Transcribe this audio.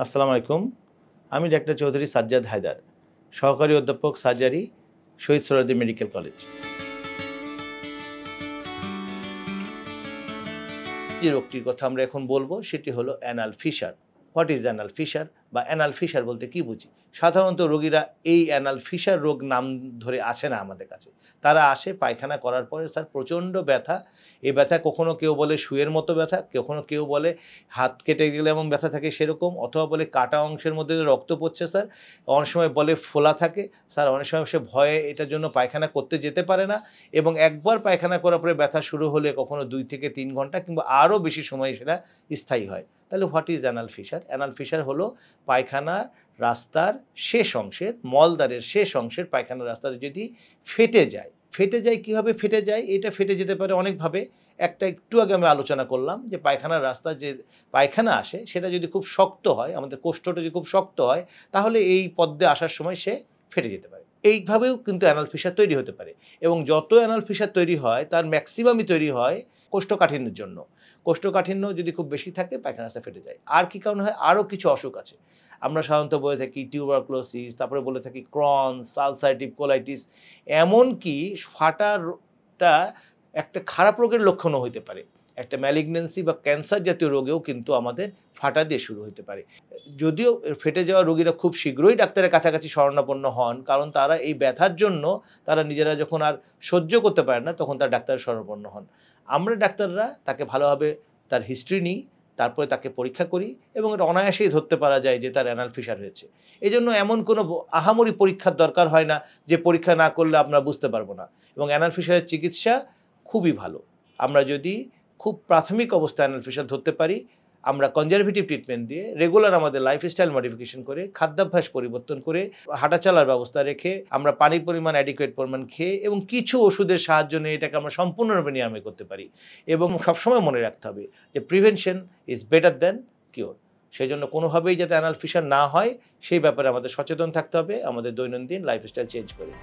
আসসালামু আলাইকুম। আমি ডাক্তার চৌধুরী সাজ্জাদ হায়দার, সহকারী অধ্যাপক surgery, Shaheed Suhrawardy medical college. যে রোগটির কথা আমরা এখন বলবো সেটি হলো anal fisher. What is anal fisher বা অ্যানাল ফিশার বলতে কি বুঝি? সাধারণত রোগীরা এই অ্যানাল ফিশার রোগ নাম ধরে আসে না আমাদের কাছে। তারা আসে পায়খানা করার পরে স্যার প্রচণ্ড ব্যথা। এই ব্যথা কখনো কেউ বলে সুইয়ের মতো ব্যথা, কখনো কেউ বলে হাত কেটে গেলে এমন ব্যথা থাকে সেরকম, অথবা বলে কাটা অংশের মধ্যে দিয়ে রক্ত পড়ছে স্যার। অনেক সময় বলে ফোলা থাকে। স্যার অনেক সময় সে ভয়ে এটার জন্য পায়খানা করতে যেতে পারে না এবং একবার পায়খানা করার পরে ব্যথা শুরু হলে কখনো ২ থেকে ৩ ঘন্টা কিংবা আরও বেশি সময় সেটা স্থায়ী হয়। তাহলে what is anal fisher? Anal fisher হলো পায়খানা রাস্তার শেষ অংশের, মলদ্বারের শেষ অংশের পায়খানার রাস্তাটা যদি ফেটে যায়। ফেটে যায় কীভাবে ফেটে যায়? এটা ফেটে যেতে পারে অনেকভাবে। একটা একটু আগে আমি আলোচনা করলাম যে পায়খানার রাস্তায় যে পায়খানা আসে সেটা যদি খুব শক্ত হয়, আমাদের কোষ্ঠটা যদি খুব শক্ত হয়, তাহলে এই পথ দিয়ে আসার সময় সে ফেটে যেতে পারে। এইভাবেও কিন্তু অ্যানাল ফিশার তৈরি হতে পারে এবং যত অ্যানাল ফিশার তৈরি হয় তার ম্যাক্সিমামই তৈরি হয় কোষ্ঠকাঠিন্যের জন্য। কোষ্ঠকাঠিন্য যদি খুব বেশি থাকে পায়খানা রাস্তা ফেটে যায়। আর কি কারণে হয়? আরও কিছু অসুখ আছে। আমরা সাধারণত বলে থাকি টিউবারকুলোসিস, তারপরে বলে থাকি ক্রনস, আলসারেটিভ কোলাইটিস, এমনকি ফাটাটা একটা খারাপ রোগের লক্ষণও হইতে পারে। একটা ম্যালিগন্যান্সি বা ক্যান্সার জাতীয় রোগেও কিন্তু আমাদের ফাটা দিয়ে শুরু হতে পারে। যদিও ফেটে যাওয়া রোগীরা খুব শীঘ্রই ডাক্তারের কাছাকাছি শরণাপন্ন হন, কারণ তারা এই ব্যথার জন্য তারা নিজেরা যখন আর সহ্য করতে পারে না তখন তারা ডাক্তারের শরণাপন্ন হন। আমরা ডাক্তাররা তাকে ভালোভাবে তার হিস্ট্রি নিই, তারপরে তাকে পরীক্ষা করি এবং এটা অনায়াসেই ধরতে পারা যায় যে তার অ্যানাল ফিশার হয়েছে। এজন্য এমন কোনো আহামরি পরীক্ষার দরকার হয় না যে পরীক্ষা না করলে আমরা বুঝতে পারবো না। এবং অ্যানাল ফিশারের চিকিৎসা খুবই ভালো। আমরা যদি খুব প্রাথমিক অবস্থায় অ্যানাল ফিশার ধরতে পারি, আমরা কনজারভেটিভ ট্রিটমেন্ট দিয়ে রেগুলার আমাদের লাইফস্টাইল মডিফিকেশন করে, খাদ্যাভ্যাস পরিবর্তন করে, হাঁটা চলার ব্যবস্থা রেখে, আমরা পানির পরিমাণ অ্যাডিকুয়েট পরিমাণ খেয়ে এবং কিছু ওষুধের সাহায্য নিয়ে এটাকে আমরা সম্পূর্ণরূপে নিরাময় করতে পারি। এবং সবসময় মনে রাখতে হবে যে prevention is better than cure. সেজন্য কোনোভাবেই যাতে অ্যানাল ফিশার না হয় সেই ব্যাপারে আমাদের সচেতন থাকতে হবে আমাদের দৈনন্দিন লাইফস্টাইল চেঞ্জ করে।